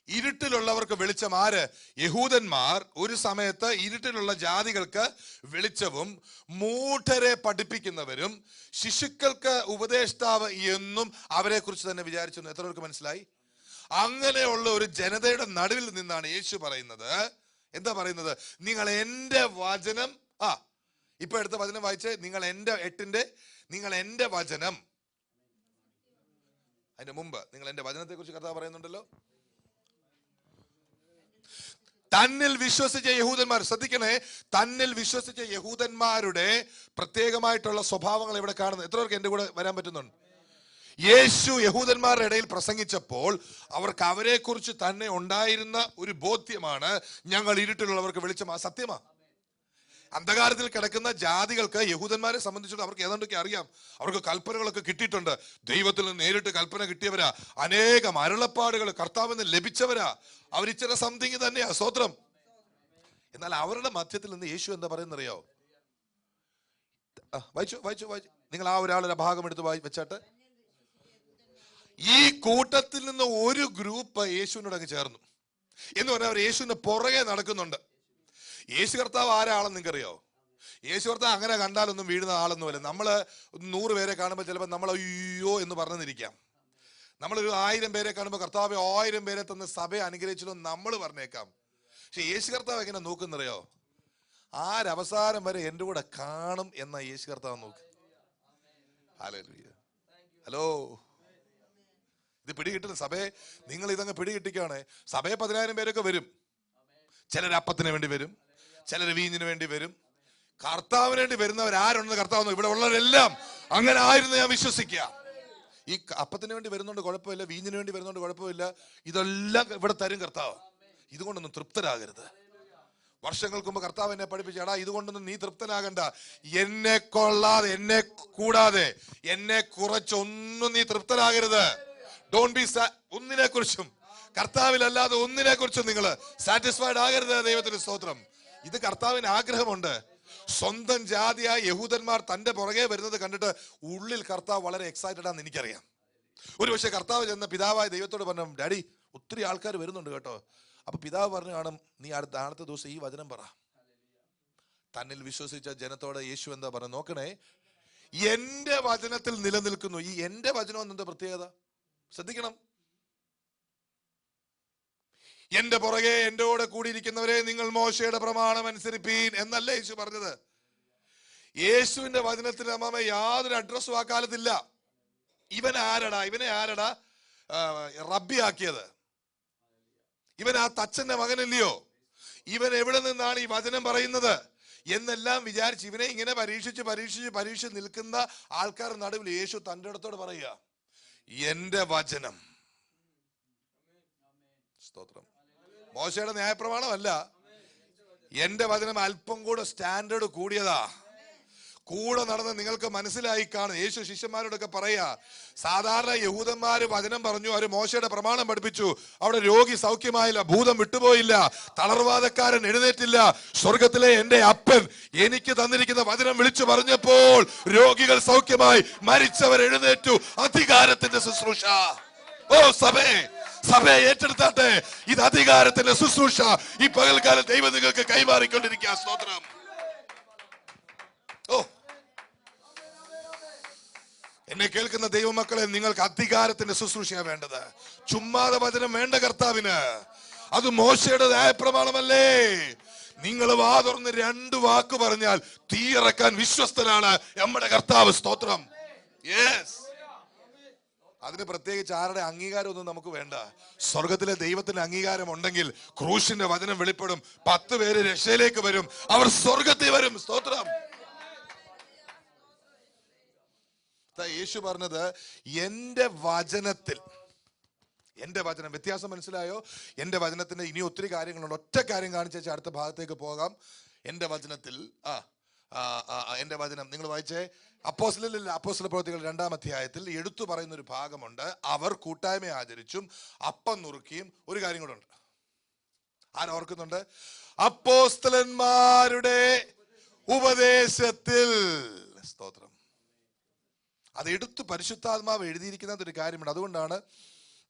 ഇരുട്ടിലുള്ളവർക്ക് വെളിച്ചം ആര്? യഹൂദന്മാർ ഒരു സമയത്ത് ഇരുട്ടിലുള്ള ജാതികൾക്ക് വെളിച്ചവും മൂഢരെ പഠിപ്പിക്കുന്നവരും ശിശുക്കൾക്ക് ഉപദേഷ്ടാവ് എന്നും അവരെ കുറിച്ച് തന്നെ വിചാരിച്ചു. എത്ര പേർക്ക് മനസ്സിലായി? അങ്ങനെയുള്ള ഒരു ജനതയുടെ നടുവിൽ നിന്നാണ് യേശു പറയുന്നത്. എന്താ പറയുന്നത്? നിങ്ങൾ എന്റെ വചനം, ഇപ്പൊ എടുത്ത വചനം വായിച്ചേ. നിങ്ങൾ എന്റെ വചനം, അതിന്റെ മുമ്പ് നിങ്ങൾ എന്റെ വചനത്തെ കുറിച്ച് കർത്താവ് പറയുന്നുണ്ടല്ലോ. തന്നിൽ വിശ്വസിച്ച യഹൂദന്മാർ, ശ്രദ്ധിക്കണേ, തന്നിൽ വിശ്വസിച്ച യഹൂദന്മാരുടെ പ്രത്യേകമായിട്ടുള്ള സ്വഭാവങ്ങൾ ഇവിടെ കാണുന്നു. എത്ര പേർക്ക് എന്റെ കൂടെ വരാൻ പറ്റുന്നുണ്ട്? യേശു യഹൂദന്മാരുടെ ഇടയിൽ പ്രസംഗിച്ചപ്പോൾ അവർക്ക് അവരെ കുറിച്ച് തന്നെ ഉണ്ടായിരുന്ന ഒരു ബോധ്യമാണ്, ഞങ്ങൾ ഇരുട്ടിലുള്ളവർക്ക് വെളിച്ചമാ. സത്യമാ. അന്ധകാരത്തിൽ കിടക്കുന്ന ജാതികൾക്ക് യഹൂദന്മാരെ സംബന്ധിച്ചിട്ട് അവർക്ക് ഏതാണ്ടൊക്കെ അറിയാം. അവർക്ക് കൽപ്പനകളൊക്കെ കിട്ടിയിട്ടുണ്ട്. ദൈവത്തിൽ നിന്ന് നേരിട്ട് കൽപ്പന കിട്ടിയവരാ. അനേകം അരുളപ്പാടുകൾ കർത്താവിൽ നിന്ന് ലഭിച്ചവരാ. അവരിച്ചിരി സംതിങ് തന്നെയാ. സ്തോത്രം. എന്നാൽ അവരുടെ മധ്യത്തിൽ നിന്ന് യേശു എന്താ പറയുന്നറിയോ? വായിച്ചു നിങ്ങൾ ആ ഒരാളുടെ ഭാഗം എടുത്ത് വെച്ചാട്ട്. ഈ കൂട്ടത്തിൽ നിന്ന് ഒരു ഗ്രൂപ്പ് യേശുവിനോട് അങ്ങ് ചേർന്നു എന്ന് പറഞ്ഞാൽ അവർ യേശുവിന്റെ പുറകെ നടക്കുന്നുണ്ട്. യേശു കർത്താവ് ആരാളെന്ന് നിങ്ങൾക്കറിയോ? യേശു കർത്താവ് അങ്ങനെ കണ്ടാലൊന്നും വീഴുന്ന ആളൊന്നുമല്ല. നമ്മള് 100 പേരെ കാണുമ്പോൾ ചിലപ്പോൾ നമ്മൾ അയ്യോ എന്ന് പറഞ്ഞിരിക്കാം. നമ്മളൊരു 1000 പേരെ കാണുമ്പോൾ കർത്താവ് 1000 പേരെ തന്ന് സഭയെ അനുഗ്രഹിച്ചല്ലോ നമ്മൾ പറഞ്ഞേക്കാം. പക്ഷെ യേശു കർത്താവ് എങ്ങനെ നോക്കുന്നറിയോ? ആരവസാനം വരെ എൻ്റെ കൂടെ കാണും എന്ന യേശു കർത്താവ് നോക്ക്. ഹലോ, ഇത് പിടികിട്ടില്ല സഭയെ. നിങ്ങൾ ഇതങ്ങ് പിടികിട്ടിക്കാണ്. സഭയെ 10,000 പേരൊക്കെ വരും. ചിലർ അപ്പത്തിന് വേണ്ടി വരും, ചിലർ വീഞ്ഞിന് വേണ്ടി വരും. കർത്താവിന് വേണ്ടി വരുന്നവരാരുണ്ടെന്ന് കർത്താവ് ഇവിടെ ഉള്ളവരെല്ലാം അങ്ങനെ ആയിരുന്നു ഞാൻ വിശ്വസിക്കുക. ഈ അപ്പത്തിന് വേണ്ടി വരുന്നോണ്ട് കുഴപ്പമില്ല, വീഞ്ഞിന് വേണ്ടി വരുന്നോണ്ട് കുഴപ്പമില്ല. ഇതെല്ലാം ഇവിടെ തരും കർത്താവ്. ഇതുകൊണ്ടൊന്നും തൃപ്തരാകരുത്. വർഷങ്ങൾക്ക് മുമ്പ് കർത്താവ് എന്നെ പഠിപ്പിച്ചു, എടാ ഇതുകൊണ്ടൊന്നും നീ തൃപ്തനാകണ്ട. എന്നെ കൊള്ളാതെ, എന്നെ കൂടാതെ, എന്നെ കുറച്ചൊന്നും നീ തൃപ്തനാകരുത്. ഡോണ്ട് ബി ഒന്നിനെ കുറിച്ചും, കർത്താവിലല്ലാതെ ഒന്നിനെ കുറിച്ചും നിങ്ങൾ സാറ്റിസ്ഫൈഡ് ആകരുത്. ദൈവത്തിന് സ്തോത്രം. ഇത് കർത്താവിന് ആഗ്രഹമുണ്ട്. സ്വന്തം ജാതിയായ യഹൂദന്മാർ തന്റെ പുറകെ വരുന്നത് കണ്ടിട്ട് ഉള്ളിൽ കർത്താവ് വളരെ എക്സൈറ്റഡ് ആണെന്ന് എനിക്കറിയാം. ഒരു പക്ഷെ കർത്താവ് ചെന്ന പിതാവായ ദൈവത്തോട് പറഞ്ഞു, ഡാഡി ഒത്തിരി ആൾക്കാർ വരുന്നുണ്ട് കേട്ടോ. അപ്പൊ പിതാവ് പറഞ്ഞു കാണും, നീ അടുത്ത ദിവസം ഈ വചനം പറ. തന്നിൽ വിശ്വസിച്ച ജനത്തോട് യേശു എന്താ പറഞ്ഞു നോക്കണേ? എന്റെ വചനത്തിൽ നിലനിൽക്കുന്നു. ഈ എന്റെ വചനം എന്നെന്താ പ്രത്യേകത? ശ്രദ്ധിക്കണം. എന്റെ പുറകെ എന്റെ കൂടെ കൂടിയിരിക്കുന്നവരെ നിങ്ങൾ മോശയുടെ പ്രമാണം അനുസരിപ്പീൻ എന്നല്ല യേശു പറഞ്ഞത്. യേശുവിന്റെ വചനത്തിന് അമ്മാമ യാതൊരു അഡ്രസ്സും ആ കാലത്തില്ല. ഇവനെ ആരടാ റബ്ബിയാക്കിയത്? ഇവൻ ആ തച്ചന്റെ മകനല്ലയോ? ഇവൻ എവിടെ നിന്നാണ് ഈ വചനം പറയുന്നത് എന്നെല്ലാം വിചാരിച്ച് ഇവനെ ഇങ്ങനെ പരീക്ഷിച്ച് നിൽക്കുന്ന ആൾക്കാരുടെ നടുവിൽ യേശു തന്റെ അടുത്തോട് പറയുക, എന്റെ വചനം. സ്തോത്രം. മോശയുടെ ന്യായപ്രമാണമല്ല, എന്റെ വചനം അല്പം കൂടെ സ്റ്റാൻഡേർഡ് കൂടിയതാ. കൂടെ നടന്ന് നിങ്ങൾക്ക് മനസ്സിലായി കാണും. യേശു ശിഷ്യന്മാരോടൊക്കെ പറയാ, സാധാരണ യഹൂദന്മാര് വചനം പറഞ്ഞു, അവര് മോശയുടെ പ്രമാണം പഠിപ്പിച്ചു, അവിടെ രോഗി സൗഖ്യമായില്ല, ഭൂതം വിട്ടുപോയില്ല, തളർവാദക്കാരൻ എഴുന്നേറ്റില്ല. സ്വർഗത്തിലെ എന്റെ അപ്പൻ എനിക്ക് തന്നിരിക്കുന്ന വചനം വിളിച്ചു പറഞ്ഞപ്പോൾ രോഗികൾ സൗഖ്യമായി, മരിച്ചവർ എഴുന്നേറ്റു. അധികാരത്തിന്റെ ശുശ്രൂഷ. ഓ സഭയെ ഏറ്റെടുത്താട്ടെ. ഇത് അധികാരത്തിന്റെ ശുശ്രൂഷ ഈ പകൽക്കാലം ദൈവം നിങ്ങൾക്ക് കൈമാറിക്കൊണ്ടിരിക്കുക. സ്തോത്രം. ഓ, എന്നെ കേൾക്കുന്ന ദൈവമക്കളെ, നിങ്ങൾക്ക് അധികാരത്തിന്റെ ശുശ്രൂഷയാണ് വേണ്ടത്. ചുമ്മാതെ വചനം വേണ്ട കർത്താവിന്. അത് മോശയുടെ ന്യായപ്രമാണമല്ലേ? നിങ്ങൾ വാ തുറന്ന് 2 വാക്ക് പറഞ്ഞാൽ തീയിറക്കാൻ വിശ്വസ്തനാണ് നമ്മുടെ കർത്താവ്. സ്തോത്രം. യെസ്. അതിന് പ്രത്യേകിച്ച് ആരുടെ അംഗീകാരമൊന്നും നമുക്ക് വേണ്ട. സ്വർഗത്തിലെ ദൈവത്തിന്റെ അംഗീകാരം ഉണ്ടെങ്കിൽ ക്രൂശിന്റെ വചനം വെളിപ്പെടും. 10 പേര് രക്ഷയിലേക്ക് വരും, അവർ സ്വർഗത്തിൽ വരും. സ്തോത്രം. യേശു പറഞ്ഞത് എന്റെ വചനത്തിൽ. എന്റെ വചനം, വ്യത്യാസം മനസ്സിലായോ? എന്റെ വചനത്തിന്റെ ഇനി ഒത്തിരി കാര്യങ്ങളുണ്ട്. ഒറ്റ കാര്യം കാണിച്ചു അടുത്ത ഭാഗത്തേക്ക് പോകാം. എന്റെ വചനത്തിൽ എന്റെ വചനം നിങ്ങൾ വായിച്ചേ. അപ്പോസ്തല പ്രവൃത്തികൾ 2-ാം അധ്യായത്തിൽ എടുത്തു പറയുന്ന ഒരു ഭാഗമുണ്ട്. അവർ കൂട്ടായ്മ ആചരിച്ചും അപ്പം നുറുക്കിയും. ഒരു കാര്യം കൂടെ ഉണ്ട്. ആരോർക്കുന്നുണ്ട്? അപ്പോസ്തലന്മാരുടെ ഉപദേശത്തിൽ. സ്തോത്രം. അത് എടുത്ത് പരിശുദ്ധാത്മാവ് എഴുതിയിരിക്കുന്ന ഒരു കാര്യമുണ്ട്. അതുകൊണ്ടാണ്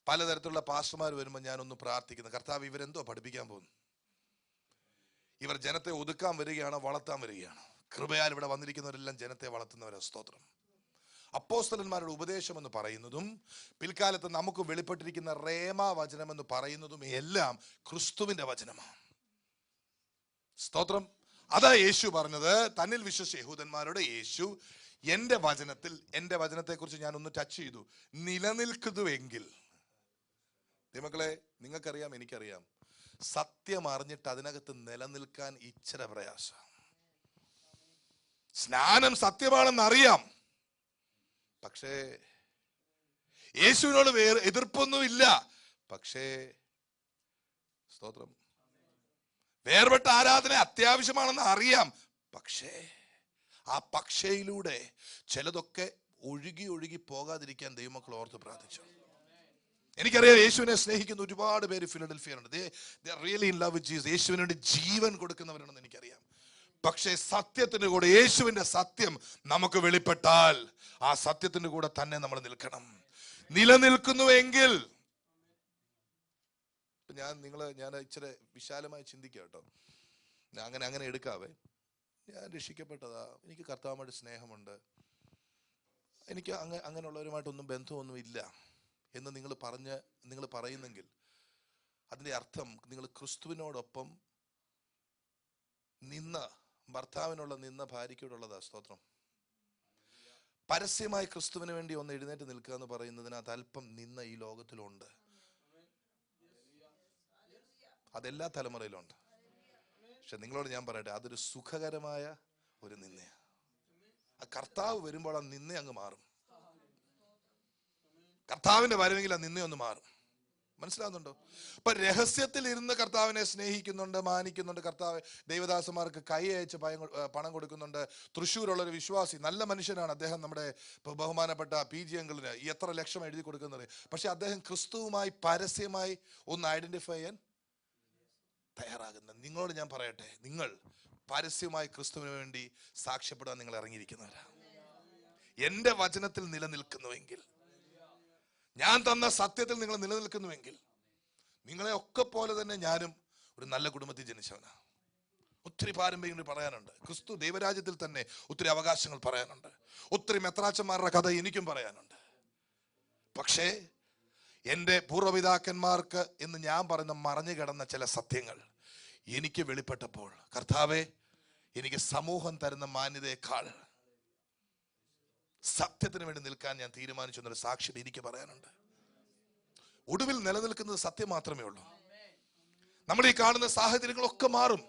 പലതരത്തിലുള്ള പാസ്റ്റർമാർ വരുമ്പോൾ ഞാനൊന്ന് പ്രാർത്ഥിക്കുന്നത്, കർത്താവ് ഇവരെന്തോ പഠിപ്പിക്കാൻ പോകുന്നു? ഇവർ ജനത്തെ ഒതുക്കാൻ വരികയാണോ വളർത്താൻ വരികയാണോ? കൃപയാൽ ഇവിടെ വന്നിരിക്കുന്നവരെല്ലാം ജനത്തെ വളർത്തുന്നവരാ. സ്തോത്രം. അപ്പോസ്തലന്മാരുടെ ഉപദേശം എന്ന് പറയുന്നതും പിൽക്കാലത്ത് നമുക്ക് വെളിപ്പെട്ടിരിക്കുന്ന റേമ വചനം എന്ന് പറയുന്നതും എല്ലാം ക്രിസ്തുവിന്റെ വചനമാണ്. സ്തോത്രം. അതാ യേശു പറഞ്ഞത്. തന്നിൽ വിശ്വസിച്ച യഹൂദന്മാരോട് യേശു എന്റെ വചനത്തിൽ, എന്റെ വചനത്തെ കുറിച്ച് ഞാൻ ഒന്ന് ടച്ച് ചെയ്തു, നിലനിൽക്കുന്നുവെങ്കിൽ. മക്കളെ, നിങ്ങൾക്കറിയാം, എനിക്കറിയാം, സത്യം അറിഞ്ഞിട്ട് അതിനകത്ത് നിലനിൽക്കാൻ ഇച്ചിരി പ്രയാസം. സ്നാനം സത്യമാണെന്ന് അറിയാം, പക്ഷേ യേശുവിനോട് എതിർപ്പൊന്നുമില്ല. പക്ഷേ സ്തോത്രം, വേർപെട്ട ആരാധന അത്യാവശ്യമാണെന്ന് അറിയാം. പക്ഷേ ആ പക്ഷയിലൂടെ ചിലതൊക്കെ ഒഴുകി പോകാതിരിക്കാൻ ദൈവമക്കൾ ഓർത്ത് പ്രാർത്ഥിച്ചു. എനിക്കറിയാം, യേശുവിനെ സ്നേഹിക്കുന്ന ഒരുപാട് പേര് ഫിലഡൽഫിയയിലുണ്ട്. They are really in love with Jesus. യേശുവിന് വേണ്ടി ജീവൻ കൊടുക്കുന്നവരാണെന്ന് എനിക്കറിയാം. പക്ഷേ സത്യത്തിന്റെ കൂടെ, യേശുവിന്റെ സത്യം നമുക്ക് വെളിപ്പെട്ടാൽ ആ സത്യത്തിന്റെ കൂടെ തന്നെ നമ്മൾ നിൽക്കണം. നിലനിൽക്കുന്നുവെങ്കിൽ ഞാൻ ഇച്ചിരി വിശാലമായി ചിന്തിക്കുക കേട്ടോ. അങ്ങനെ എടുക്കാവേ. ഞാൻ രക്ഷിക്കപ്പെട്ടതാ, എനിക്ക് കർത്താവുമായിട്ട് സ്നേഹമുണ്ട്, എനിക്ക് അങ്ങനെയുള്ളവരുമായിട്ടൊന്നും ബന്ധമൊന്നും ഇല്ല എന്ന് നിങ്ങൾ പറയുന്നെങ്കിൽ അതിന്റെ അർത്ഥം നിങ്ങൾ ക്രിസ്തുവിനോടൊപ്പം ഭർത്താവിനുള്ള ഭാര്യയ്ക്കോടുള്ളതാ. സ്തോത്രം. പരസ്യമായി ക്രിസ്തുവിന് വേണ്ടി ഒന്ന് എഴുന്നേറ്റ് നിൽക്കുക എന്ന് പറയുന്നതിനകത്ത് അല്പം നിന്ന ഈ ലോകത്തിലുണ്ട്. അതെല്ലാ തലമുറയിലുണ്ട്. പക്ഷെ നിങ്ങളോട് ഞാൻ പറയട്ടെ, അതൊരു സുഖകരമായ ഒരു നിന്നയാണ്. ആ കർത്താവ് വരുമ്പോൾ ആ നിന്ന അങ്ങ് മാറും. കർത്താവിന്റെ വരവെങ്കിൽ ആ നിന്നയൊന്ന് മാറും. മനസ്സിലാവുന്നുണ്ടോ? അപ്പൊ രഹസ്യത്തിൽ ഇരുന്ന് കർത്താവിനെ സ്നേഹിക്കുന്നുണ്ട്, മാനിക്കുന്നുണ്ട്. കർത്താവ് ദൈവദാസന്മാർക്ക് കൈ അയച്ച് പണം കൊടുക്കുന്നുണ്ട്. തൃശ്ശൂരുള്ളൊരു വിശ്വാസി, നല്ല മനുഷ്യനാണ് അദ്ദേഹം. നമ്മുടെ ബഹുമാനപ്പെട്ട PG അങ്കിളിന് എത്ര ലക്ഷം എഴുതി കൊടുക്കുന്നത്. പക്ഷെ അദ്ദേഹം ക്രിസ്തുവുമായി പരസ്യമായി ഒന്ന് ഐഡന്റിഫൈ ചെയ്യാൻ തയ്യാറാകുന്ന. നിങ്ങളോട് ഞാൻ പറയട്ടെ, നിങ്ങൾ പരസ്യമായി ക്രിസ്തുവിന് വേണ്ടി സാക്ഷ്യപ്പെടാൻ നിങ്ങൾ ഇറങ്ങിയിരിക്കുന്നവരാ. എന്റെ വചനത്തിൽ നിലനിൽക്കുന്നുവെങ്കിൽ, ഞാൻ തന്ന സത്യത്തിൽ നിങ്ങൾ നിലനിൽക്കുന്നുവെങ്കിൽ, നിങ്ങളെ ഒക്കെ പോലെ തന്നെ ഞാനും ഒരു നല്ല കുടുംബത്തിൽ ജനിച്ചവനാ. ഒത്തിരി പാരമ്പര്യങ്ങൾ പറയാനുണ്ട്. ക്രിസ്തു ദൈവരാജ്യത്തിൽ തന്നെ ഒത്തിരി അവകാശങ്ങൾ പറയാനുണ്ട്. ഒത്തിരി മെത്രാച്ചന്മാരുടെ കഥ എനിക്കും പറയാനുണ്ട്. പക്ഷേ എൻ്റെ പൂർവ്വപിതാക്കന്മാർക്ക് എന്ന് ഞാൻ പറയുന്ന മറഞ്ഞു കിടന്ന ചില സത്യങ്ങൾ എനിക്ക് വെളിപ്പെട്ടപ്പോൾ, കർത്താവേ, എനിക്ക് സമൂഹം തരുന്ന മാന്യതയേക്കാൾ സത്യത്തിന് വേണ്ടി നിൽക്കാൻ ഞാൻ തീരുമാനിച്ചു എന്നൊരു സാക്ഷ്യം എനിക്ക് പറയാനുണ്ട്. ഒടുവിൽ നിലനിൽക്കുന്നത് സത്യം മാത്രമേ ഉള്ളൂ. നമ്മൾ ഈ കാണുന്ന സാഹചര്യങ്ങളൊക്കെ മാറും.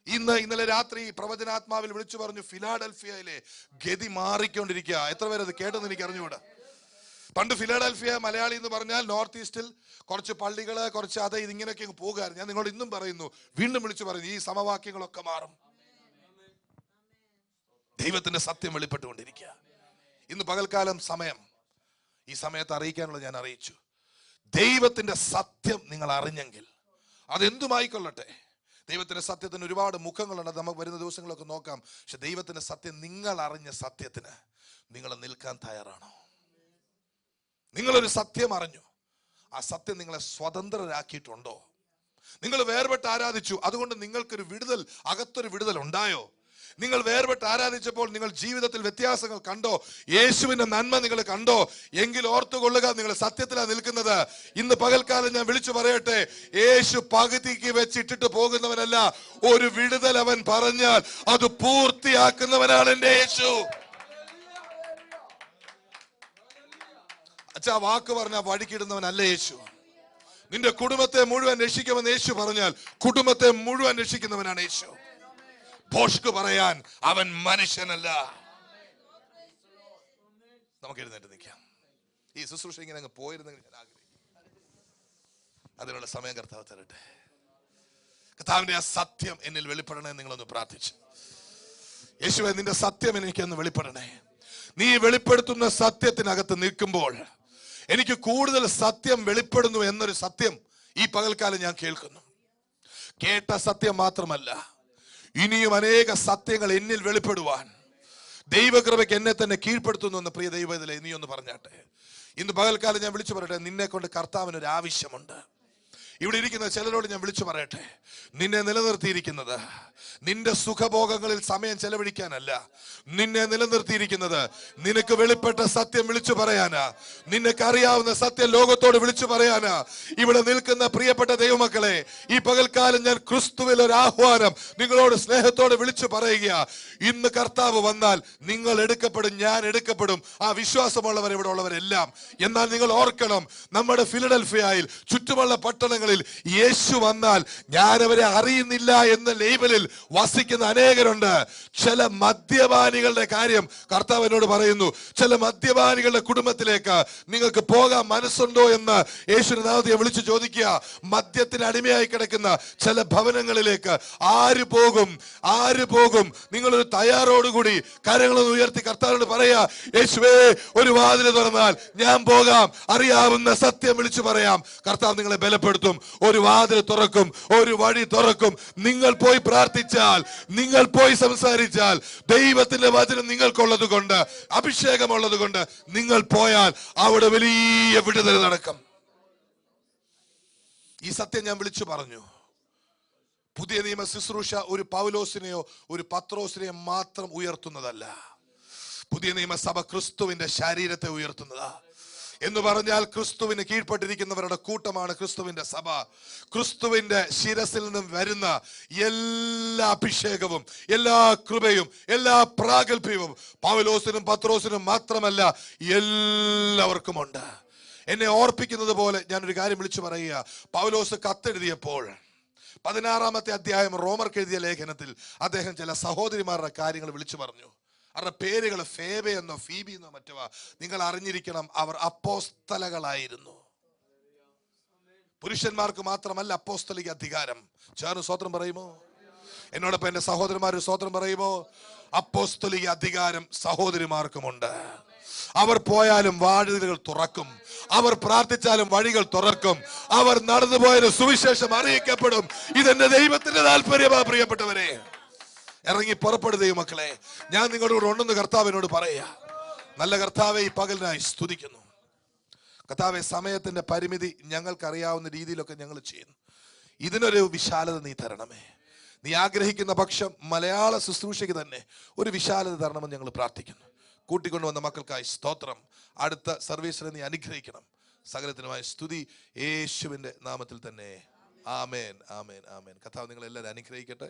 ഇന്നലെ രാത്രി പ്രവചനാത്മാവിൽ വിളിച്ചു പറഞ്ഞു, ഫിലാഡൽഫിയയിലെ ഗതി മാറിക്കൊണ്ടിരിക്കുക. എത്ര പേരത് കേട്ടെന്ന് എനിക്ക് അറിഞ്ഞുകൂടാ. പണ്ട് ഫിലാഡൽഫിയ മലയാളി എന്ന് പറഞ്ഞാൽ നോർത്ത് ഈസ്റ്റിൽ കുറച്ച് പള്ളികള്, കുറച്ച് അത് ഇതിങ്ങനെയൊക്കെ പോകുമായിരുന്നു. ഞാൻ നിങ്ങളോട് ഇന്നും പറയുന്നു, വീണ്ടും വിളിച്ചു പറയുന്നു, ഈ സമവാക്യങ്ങളൊക്കെ മാറും. ദൈവത്തിന്റെ സത്യം വെളിപ്പെട്ടുകൊണ്ടിരിക്കുക. ഇന്ന് പകൽക്കാലം സമയം, ഈ സമയത്ത് അറിയിക്കാനുള്ളത് ഞാൻ അറിയിച്ചു. ദൈവത്തിന്റെ സത്യം നിങ്ങൾ അറിഞ്ഞെങ്കിൽ അതെന്തുമായിക്കൊള്ളട്ടെ. ദൈവത്തിന്റെ സത്യത്തിന് ഒരുപാട് മുഖങ്ങളുണ്ട്, അത് നമുക്ക് വരുന്ന ദിവസങ്ങളൊക്കെ നോക്കാം. പക്ഷെ ദൈവത്തിന്റെ സത്യം, നിങ്ങൾ അറിഞ്ഞ സത്യത്തിന് നിങ്ങൾ നിൽക്കാൻ തയ്യാറാണോ? നിങ്ങളൊരു സത്യം അറിഞ്ഞു, ആ സത്യം നിങ്ങളെ സ്വതന്ത്രരാക്കിയിട്ടുണ്ടോ? നിങ്ങൾ വേർപെട്ട് ആരാധിച്ചു, അതുകൊണ്ട് നിങ്ങൾക്കൊരു വിടുതൽ, അകത്തൊരു വിടുതൽ ഉണ്ടായോ? നിങ്ങൾ വേർപെട്ട് ആരാധിച്ചപ്പോൾ നിങ്ങൾ ജീവിതത്തിൽ വ്യത്യാസങ്ങൾ കണ്ടോ? യേശുവിന്റെ നന്മ നിങ്ങൾ കണ്ടോ? എങ്കിൽ ഓർത്തുകൊള്ളുക, നിങ്ങൾ സത്യത്തിലാണ് നിൽക്കുന്നത്. ഇന്ന് പകൽക്കാലം ഞാൻ വിളിച്ചു പറയട്ടെ, യേശു പകുതിക്ക് വെച്ചിട്ടിട്ട് പോകുന്നവനല്ല. ഒരു വിടുതൽ അവൻ പറഞ്ഞാൽ അത് പൂർത്തിയാക്കുന്നവനാണ് എന്റെ യേശു. അച്ഛാ, വാക്ക് പറഞ്ഞാൽ വഴിക്കിടുന്നവനല്ല യേശു. നിന്റെ കുടുംബത്തെ മുഴുവൻ രക്ഷിക്കുമെന്ന് യേശു പറഞ്ഞാൽ കുടുംബത്തെ മുഴുവൻ രക്ഷിക്കുന്നവനാണ് യേശു. ഭോഷ്ക് പറയാൻ അവൻ മനുഷ്യനല്ല. നമുക്ക് എഴുന്നേറ്റ് നിൽക്കാം. ഈ ശുശ്രൂഷ ഇങ്ങനെ അങ്ങ് പോയിരുന്നെങ്കിൽ ഞാൻ ആഗ്രഹിക്കും. അതിനുള്ള സമയം കർത്താവ് തരട്ടെ. കർത്താവിന്റെ ആ സത്യം എന്നിൽ വെളിപ്പെടണേ. നിങ്ങളൊന്ന് പ്രാർത്ഥിച്ചു, യേശുവേ, നിന്റെ സത്യം എനിക്കൊന്ന് വെളിപ്പെടണേ. നീ വെളിപ്പെടുത്തുന്ന സത്യത്തിനകത്ത് നിൽക്കുമ്പോൾ എനിക്ക് കൂടുതൽ സത്യം വെളിപ്പെടുന്നു എന്നൊരു സത്യം ഈ പകൽക്കാലം ഞാൻ കേൾക്കുന്നു. കേട്ട സത്യം മാത്രമല്ല, ഇനിയും അനേക സത്യങ്ങൾ എന്നിൽ വെളിപ്പെടുവാൻ ദൈവകൃപയ്ക്ക് എന്നെ തന്നെ കീഴ്പ്പെടുത്തുന്നു എന്ന് പ്രിയ ദൈവത്തിലെ നീ ഒന്ന് പറഞ്ഞാട്ടെ. ഇന്ന് പകൽക്കാലം ഞാൻ വിളിച്ചു പറയട്ടെ, നിന്നെ കൊണ്ട് കർത്താവിനൊരു ആവശ്യമുണ്ട്. ഇവിടെ ഇരിക്കുന്ന ചിലരോട് ഞാൻ വിളിച്ചു പറയട്ടെ, നിന്നെ നിലനിർത്തിയിരിക്കുന്നത് നിന്റെ സുഖഭോഗങ്ങളിൽ സമയം ചെലവഴിക്കാനല്ല. നിന്നെ നിലനിർത്തിയിരിക്കുന്നത് നിനക്ക് വെളിപ്പെട്ട സത്യം വിളിച്ചു പറയാനാ. നിനക്കറിയാവുന്ന സത്യം ലോകത്തോട് വിളിച്ചു പറയാനാ. ഇവിടെ നിൽക്കുന്ന പ്രിയപ്പെട്ട ദൈവമക്കളെ, ഈ പകൽക്കാലം ഞാൻ ക്രിസ്തുവിൽ ഒരു ആഹ്വാനം നിങ്ങളോട് സ്നേഹത്തോടെ വിളിച്ചു പറയുക. ഇന്ന് കർത്താവ് വന്നാൽ നിങ്ങൾ എടുക്കപ്പെടും, ഞാൻ എടുക്കപ്പെടും. ആ വിശ്വാസമുള്ളവർ ഇവിടെ ഉള്ളവരെല്ലാം. എന്നാൽ നിങ്ങൾ ഓർക്കണം, നമ്മുടെ ഫിലഡൽഫിയയിൽ ചുറ്റുമുള്ള പട്ടണങ്ങളിൽ യേശു വന്നാൽ ഞാൻ അവരെ അറിയുന്നില്ല എന്ന ലേബലിൽ വസിക്കുന്ന അനേകരുണ്ട്. ചില മദ്യപാനികളുടെ കാര്യം കർത്താവ് എന്നോട് പറയുന്നു. ചില മദ്യപാനികളുടെ കുടുംബത്തിലേക്ക് നിങ്ങൾക്ക് പോകാൻ മനസ്സുണ്ടോ എന്ന് യേശുവിന്റെ നാമത്തിൽ വിളിച്ചു ചോദിക്കുക. മദ്യത്തിന് അടിമയായി കിടക്കുന്ന ചില ഭവനങ്ങളിലേക്ക് ആര് പോകും? ആര് പോകും? നിങ്ങളൊരു തയ്യാറോടുകൂടി കരങ്ങളൊന്ന് ഉയർത്തി കർത്താവിനോട് പറയാ, യേശുവേ, ഒരു വാതിൽ തുറന്നാൽ ഞാൻ പോകാം. അറിയാവുന്ന സത്യം വിളിച്ചു പറയാം. കർത്താവ് നിങ്ങളെ ബലപ്പെടുത്തും. ഒരു വാതിൽ തുറക്കും, ഒരു വഴി തുറക്കും. നിങ്ങൾ പോയി പ്രാർത്ഥിച്ചാൽ, നിങ്ങൾ പോയി സംസാരിച്ചാൽ, ദൈവത്തിന്റെ വചനം നിങ്ങൾക്കുള്ളത് കൊണ്ട്, അഭിഷേകമുള്ളത് കൊണ്ട് നിങ്ങൾ പോയാൽ അവിടെ വലിയ വിടുതൽ നടക്കും. ഈ സത്യം ഞാൻ വിളിച്ചു പറഞ്ഞു. പുതിയ നിയമ ശുശ്രൂഷ ഒരു പൗലോസിനെയോ ഒരു പത്രോസിനെയോ മാത്രം ഉയർത്തുന്നതല്ല. പുതിയ നിയമസഭ ക്രിസ്തുവിന്റെ ശരീരത്തെ ഉയർത്തുന്നതാ. എന്ന് പറഞ്ഞാൽ ക്രിസ്തുവിന് കീഴ്പ്പെട്ടിരിക്കുന്നവരുടെ കൂട്ടമാണ് ക്രിസ്തുവിന്റെ സഭ. ക്രിസ്തുവിന്റെ ശിരസിൽ നിന്നും വരുന്ന എല്ലാ അഭിഷേകവും, എല്ലാ കൃപയും, എല്ലാ പ്രാഗൽഭ്യവും പൗലോസിനും പത്രോസിനും മാത്രമല്ല, എല്ലാവർക്കുമുണ്ട്. എന്നെ ഓർപ്പിക്കുന്നത് പോലെ ഞാനൊരു കാര്യം വിളിച്ചു പറയുക. പൗലോസ് കത്തെഴുതിയപ്പോൾ 16-ാമത്തെ അധ്യായം റോമർക്ക് എഴുതിയ ലേഖനത്തിൽ അദ്ദേഹം ചില സഹോദരിമാരുടെ കാര്യങ്ങൾ വിളിച്ചു പറഞ്ഞു. അവരുടെ പേരുകൾ ഫേബെ എന്നോ ഫീബി എന്നോ മറ്റോ. നിങ്ങൾ അറിഞ്ഞിരിക്കണം, അവർ അപ്പോസ്തലകളായിരുന്നു. പുരുഷന്മാർക്ക് മാത്രമല്ല അപ്പോസ്തലിക അധികാരം. ചേർന്ന് സ്വത്രം പറയുമോ? എന്നോടൊപ്പം എന്റെ സഹോദരന്മാർ സ്വത്രം പറയുമോ? അപ്പോസ്തലിക അധികാരം സഹോദരിമാർക്കുമുണ്ട്. അവർ പോയാലും വാതിലുകൾ തുറക്കും. അവർ പ്രാർത്ഥിച്ചാലും വഴികൾ തുറക്കും. അവർ നടന്നുപോയാലും സുവിശേഷം അറിയിക്കപ്പെടും. ഇതെന്റെ ദൈവത്തിന്റെ താല്പര്യമാ. പ്രിയപ്പെട്ടവരെ, ഇറങ്ങി പുറപ്പെടുക ദൈവമക്കളെ. ഞാൻ നിങ്ങളുടെ കൂടെ ഉണ്ടെന്ന് കർത്താവിനോട് പറയാ. നല്ല കർത്താവെ, ഈ പകലിനായി സ്തുതിക്കുന്നു. കർത്താവെ, സമയത്തിന്റെ പരിമിതി ഞങ്ങൾക്കറിയാവുന്ന രീതിയിലൊക്കെ ഞങ്ങൾ ചെയ്യുന്നു. ഇതിനൊരു വിശാലത നീ തരണമേ. നീ ആഗ്രഹിക്കുന്ന പക്ഷം മലയാള ശുശ്രൂഷയ്ക്ക് തന്നെ ഒരു വിശാലത തരണമെന്ന് ഞങ്ങൾ പ്രാർത്ഥിക്കുന്നു. കൂട്ടിക്കൊണ്ടുവന്ന മക്കൾക്കായി സ്തോത്രം. അടുത്ത സർവീസിനെ നീ അനുഗ്രഹിക്കണം. സകലത്തിനുമായ സ്തുതി യേശുവിൻ്റെ നാമത്തിൽ തന്നെ. ആമേൻ, ആമേൻ, ആമേൻ. കർത്താവ് നിങ്ങളെല്ലാവരും അനുഗ്രഹിക്കട്ടെ.